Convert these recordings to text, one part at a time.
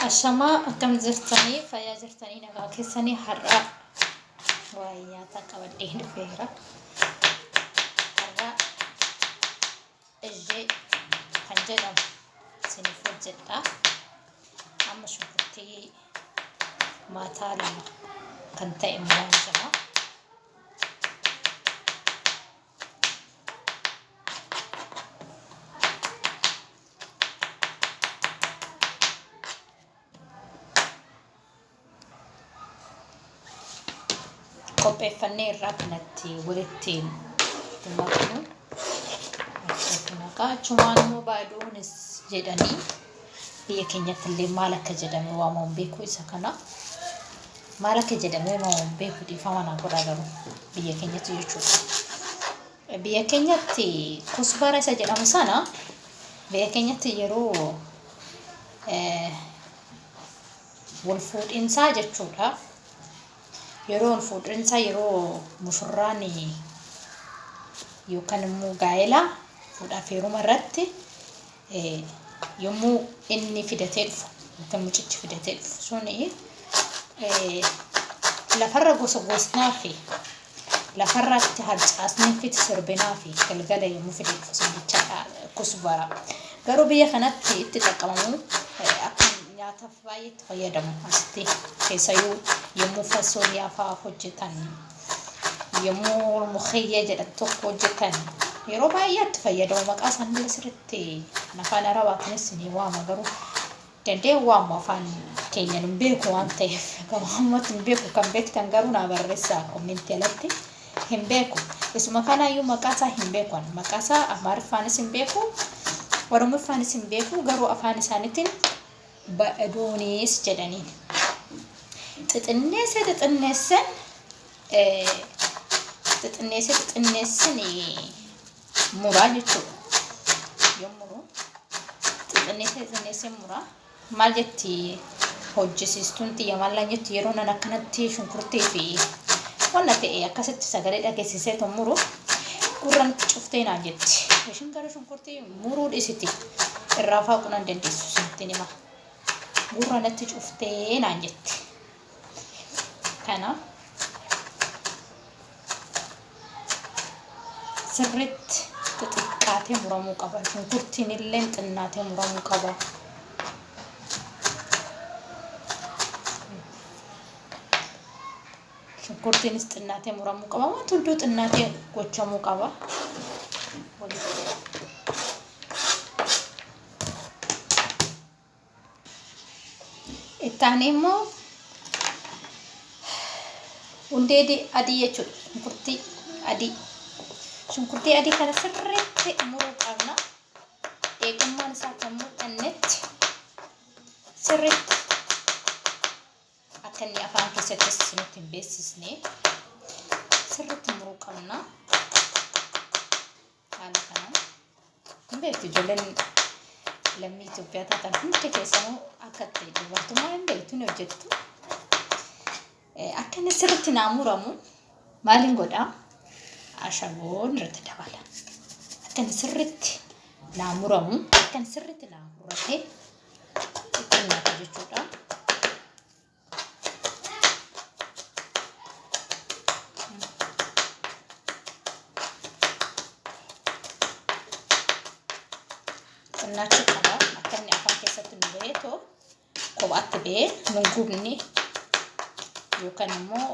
Ashama akkam jirtanii fayyaa jirtanii nagaa keessanii har'a wayyaa takka baddee dhufeera. Har'a ejjee kan jedhamu isiniif hojjedha. Amma shunkurtii maataa lama kan ta'e immoo jira. Qopheeffannee irraa kanatti walitti maknu akka achumaan immoo baaduunis jedhanii biyya keenyatti illee maal akka jedhame waamamuun beeku isa kana maal akka jedhame waamamuun beeku dhiifama naa godhaa garuu biyya keenyatti jechuudha. Biyya keenyatti kusbaara isa jedhamu sana biyya keenyatti yeroo wal fuudhinsaa jechuudha. Yeroo fuudhinsaa yeroo mushurraan yookaan immoo gaa'ela fuudhaaf heeruma irratti yommuu inni fidatee dhufu yookaan mucichi fidatee dhufu suni lafarra gosnaa fi lafarratti harcaasnee fiti sirbinaa fi galgala yommuu fidee dhufu sandichaadha kusbaara. Garuu biyya kanatti itti xaqqamamu akka nyaataaf baay'ee itti fayyadamu asitti keessayyuu yommuu fasooliyaa fa'aa hojjetan yommuu mukhayya jedhan tokko hojjetan yeroo baay'ee itti fayyadamu maqaa isaanii sirriitti afaan arabaatiinis ni waama garuu dandee waamu afaan keenyan hin beeku waan ta'eef gabaamatti hin beeku kan beektan garuu naa barreessaa koommentii alatti hin beeku isuma kanaayyuu maqaa isaa hin beeku maqaa isaa amaariffaanis hin beeku oromoffaanis hin beeku garuu afaan isaaniitiin ba'aduunis jedhaniin xixinneessan muraa jechuudha. Yommuu xixinneessan muraa maal jetti hojjisiistuun xiyya maallaan jetti yeroo nan akkanatti shunkurtii fi wanna ta'e akkasitti sagalee dhageessisee muru gurran cuftee naan jetti. Ishiin gara shunkurtii muruu dhiisiti irraa faaquu nan dandeessu sanatti nima. Gurranatti cuftee naan jetti. Kana sirriitti xixiqqaatee muramuu qaba. Shunkurtiin illee xinnaatee muramuu qaba. Shunkurtiinis xinnaatee muramuu qaba. Wanti hunduu xinnaatee gochamuu qaba. Ittaanee immoo hundee adii jechuudha. Shunkurtii adii kana sirriitti muruu qabna. Eegummaan isaa kan mul'annetti sirriitti akka inni afaan keessattis nutti hin beeksisne sirriitti muruu qabna. Haala kanaan hin beektu ijoolleen lammii Itoophiyaa taatan hundi keessanuu akka ta'e dubartummaa hin beektu ni hojjettu. Akka inni sirriitti naa muramu maaliin godhaa? Ashaboon irratti dabala. Akka inni sirriitti naa muramu, akka inni sirriitti naa muratee ittiin nyaata jechuudha. Qonnaachuu qaba. Akka inni afaan keessatti nu baheetoo kophaatti bahee nu gubni yookaan immoo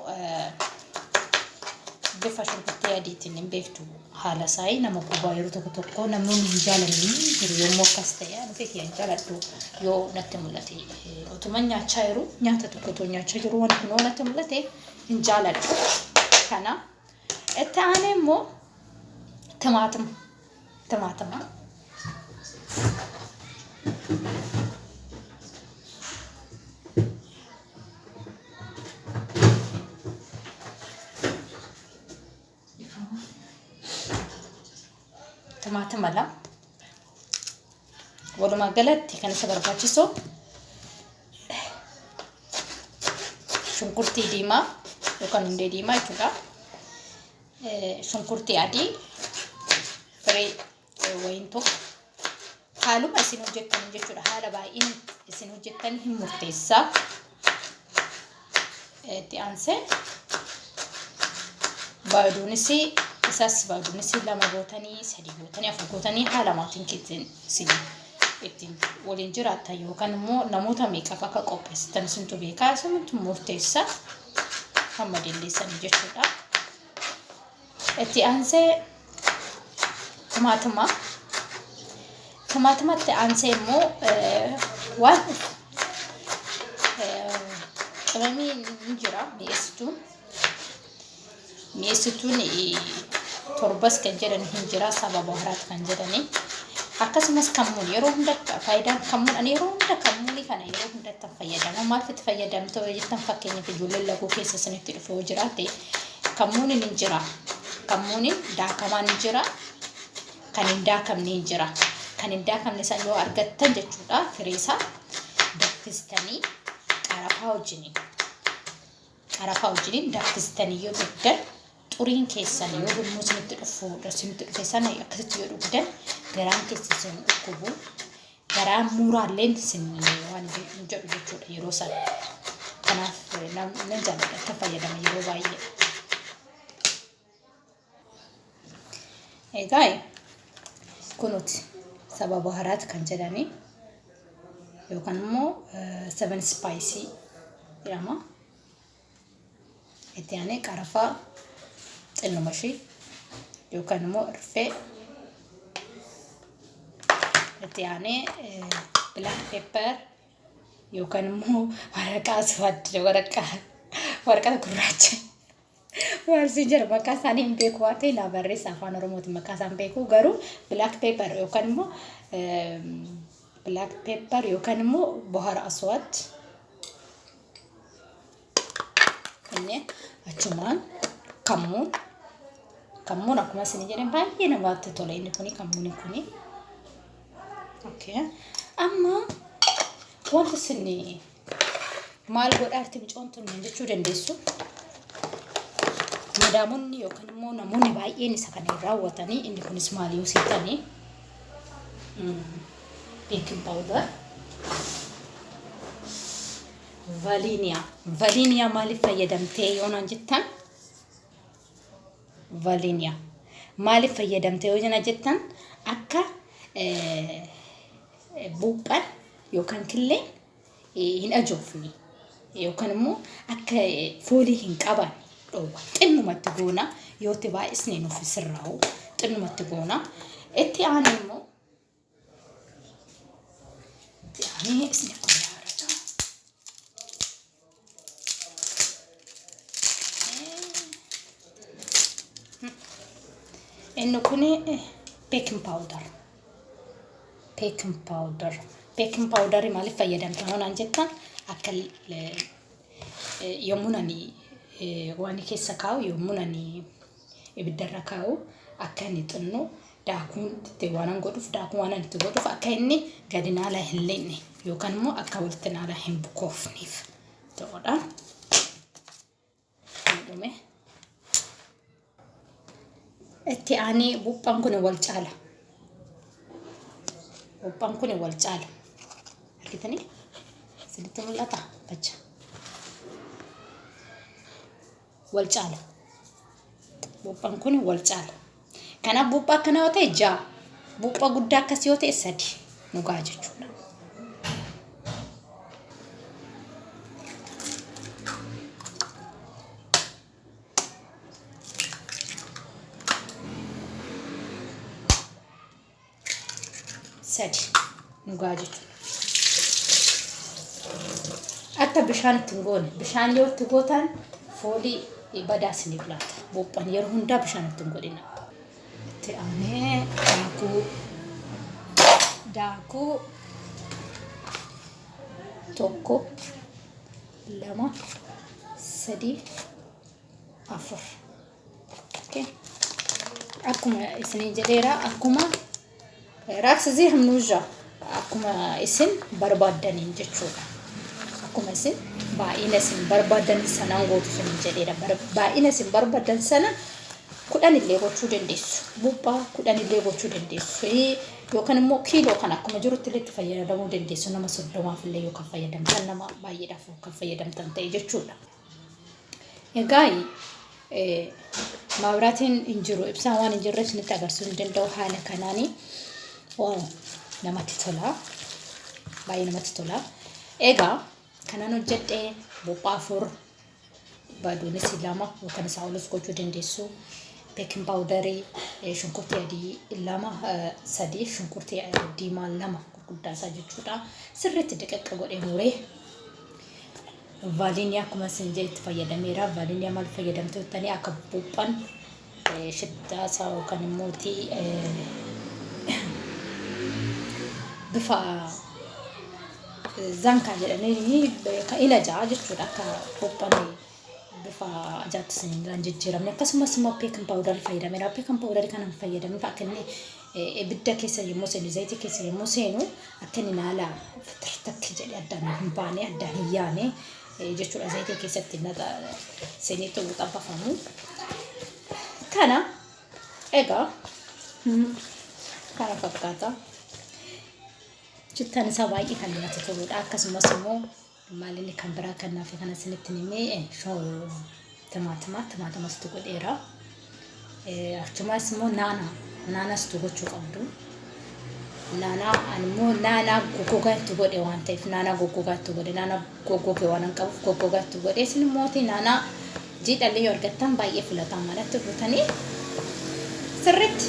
bifa shunkurtii adiitiin hin beektu haala isaa nama gubaa yeroo tokko namni hin jaalanne jiru yommuu akkas ta'e nuti hin jaaladhu yoo natti mul'ate utuma nyaachaa jiru nyaata tokko nyaachaa jiru wanti kun natti mul'ate hin jaaladhu. Kana itti aanee immoo timaatima lama walumaa galatti kan isa barbaachisu shunkurtii diimaa yookaan hundee diimaa jechuudha. Shunkurtii adii firee wayiin tokko haaluma isin hojjettan jechuudha. Haala baay'een isin hojjettan hin murteessaa. Itti aansee baaduunisi isas baaduunisi lama gootanii sadii gootanii afur gootanii haala maatiin keessan ittiin waliin jiraatan yookaan immoo namoota meeqaf akka qopheessitan isintu beekaa isintu murteessaa hamma dandeessanii jechuudha. Itti aansee timaatimatti aansee immoo waan qimamii ni jira mi'eessituun torbas kan jedhan hin jira sababa haraat kan jedhani akkasumas kammuun yeroo hunda faayidaan kammuun ani yeroo hunda kammuuni kana yeroo hunda fayyadama maal itti fayyadamtoo jettan fakkeenyaaf ijoolleen laguu keessa isinitti dhufuu jiraate kammuun ni jira kammuun daakamaan ni jira kan hin daakamne ni jira kan hin daakamne san yoo argattan jechuudha fireesaa daffistanii qarafaa wajjiniin daffistanii yoo dhugdan xuriin keessan yoo dhumuu isinitti dhufeessan akkasitti yoo dhugdan garaan keessa isin dhukkubu garaan muuraalleen isin waan jedhu jechuudha yeroo sana kanaaf namni jaalladha akka fayyadama yeroo baay'ee. Egaa kunuuti sababa haraat kan jedhani yookaan immoo 7 spicy jedhama. Itti aanee qarafaa xinnuma ishee yookaan immoo irfee itti aanee black pepper yookaan immoo waraqaa aswad waraqaa gurraacha warsi jira maqaa isaanii hin beeku waan ta'eef barreessa afaan oromootiin maqaa isaan beeku garuu black pepper yookaan immoo bahara aswad inni achumaan kammuun akkuma isin jedhan baay'ee namatti tola inni kuni. Okay. Amma wanti isin maal godhaarti micoomtuun jechuu dandeessu. Madaamonni yookaan immoo namoonni baay'een isa kana raawwatanii inni kunis maal yoo seetanii baking powder vanilla maaliif fayyadamtee yoo naan jettan vanilla maaliif fayyadamtee yoo naan jettan akka buuphaan yookaan killeen hin ajoofne yookaan immoo akka foolii hin qaban dhoowwa xinnumatti goona yoo itti baay'isnee nuuf sirraa'u xinnumatti goona itti aanee immoo isin kun yaarata inni kun baking powder maaliif fayyadamta hoonaan jettan akka yommuu ani waan keessa kaa'u yommuu ani ibiddarra kaa'u akka inni xinnu daakuun itti waan godhuuf akka inni gadi naalaa hin leenne yookaan immoo akka walitti naalaa hin bukoofneef ta'uudha. Itti aanee buuphaan kun wal caala. Argitanii? Sinitti mul'ata bacha. Wal caala. Buuphaan kun wal caala. Kanaaf buuphaa akkana yoo ta'e 6. Buuphaa guddaa akkasii yoo ta'e 3 nugaa jechuudha. Nugaa jechuudha. Akka bishaan ittiin goone bishaan yoo itti gootan foolii badaa isiniif laata. Buuphaan yeroo hundaa bishaan ittiin godhina. Itti aanee daakuu 1 2 3 4. Okay. Akkuma isin jedheera akkuma raaksisii hamnuujaa akkuma isin barbaadaniin jechuudha. Akkuma isin baay'ina isin barbaadan sanaan gootu isin jedheera. Baay'ina isin barbaadan sana 10 illee gochuu dandeessu. Buuphaa 10 illee gochuu dandeessu. yookaan immoo kiiloo kan akkuma jirutti itti fayyadamuu dandeessu nama 30 illee yoo kan fayyadamtan nama baay'eedhaaf kan fayyadamtan ta'e jechuudha. Egaa maabiraatiin hin jiru ibsaan waan hin jirreef isinitti agarsiisuu hin danda'u haala kanaanii namatti tola baay'ee namatti tola. Egaa kanaan hojjedhee buuphaa 4 baaduunis 2 yookaan isaa olis gochuu dandeessu. Baking powder shunkurtii adii 2 3 shunkurtii diimaa 2 gurguddaa isaa jechuudha. Sirriitti diqaqqa godhee muree vaaniilii akkuma isin jeetti fayyadameera. Vaaniilii maal fayyadamtanii akka buuphaan shittaa isaa yookaan immoo bifa zankaa jedhanii kan ilajaa jechuudha akka buuphaan bifa ajaa'ibaa siniin jijjiiramne akkasumas immoo baking powder fayyadameera. Baking powder kana fayyadamee akka inni ibidda keessa yommuu seenu zayitii keessa yommuu seenu akka inni naala fitirtakki jedhee addaan hin baane addaan hin yaane jechuudha. Zayitii keessatti naga seeniitu xabbafamu kana egaa kana fakkaata. Chittaan isaa baay'ee kan namatti toludha. Akkasumas immoo maalini kan biraa kanaa fi kana isinitti himee timaatima situ godheera. Achumas immoo naana situ gochuu qabdu. Naana goggogaa itti godhe waan ta'eef naana goggogaa itti godhe naana goggogee waan hin qabuuf goggogaa itti godhe. Isin immoo naana jiidhallee yoo argattan baay'ee filatamaadha butanii sirriitti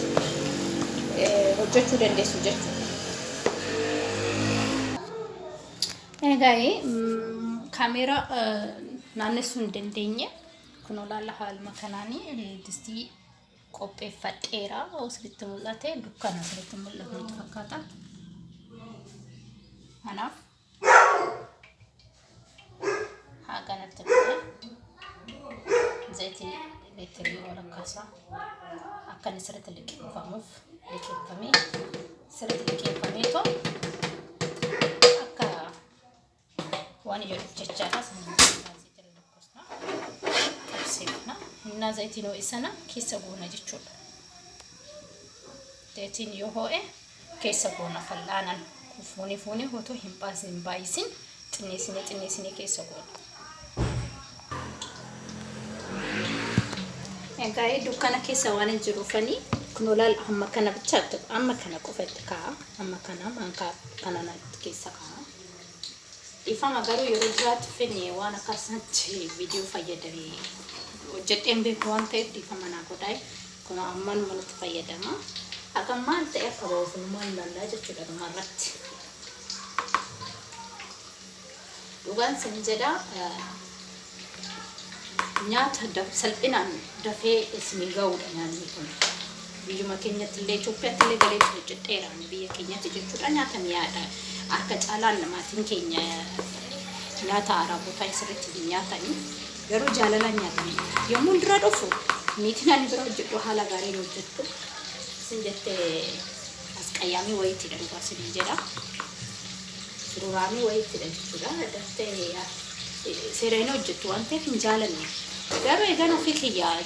hojjechuu dandeessu jechuudha. Egaa kaamera naannessuu hin dandeenye kun olaanaa haaluma kanaanii distii qopheeffadheera. Osiritti mul'ate dukkana osiritti mul'atu fakkaata. Kanaaf haa kanatti ta'e zayitii leetirii walakkaasa akka inni sirriitti liqeeffamuuf liqeeffamee sirriitti liqeeffamee too waan jedhu jechaadha. እና ዘይቲን ነው ኢሰና ኬሰ ጎና jechuudha. ዘይቲን yoo ho'e keessa goona fal'aanan fuuni hoto hin baayisin xinneessinee keessa goona. Egaa dukkana keessa waan jiruufani kunolaal amma kana bichaatti amma kana qofatti kaa amma kana manka kana keessa kaa. Ifama garuu yeroo jiraatti fenne waan akkasatti viidiyoo fayyadamee hojjedheen beeku waan ta'eef ifama naa godhaa kun amman manatti fayyadama. Akka maal ta'e akka bahuuf maal lallaa jechuudha dhumarratti. Dhugaan sin jedha nyaata salphinaan dafee isinii ga'uudha nyaanni kun. Biyyuma keenyatti illee Itoophiyaatti illee galee hojjedheera biyya keenyatti jechuudha nyaata mi'aadha. Akka caalaan namaatiin keenya nyaata arabootaa sirriitti nyaatanii garuu jaalalaan nyaatanii yommuu dura dhufu niitiin ani bira hojjedhu haala gaariin hojjettu sin jettee asqayyaamii wayiitidha dhugaa sin jedha sururaamii wayiitidha jechuudha daftee seeraan hojjettu waan ta'eef hin jaalanne garuu eegan ofii kiyyaa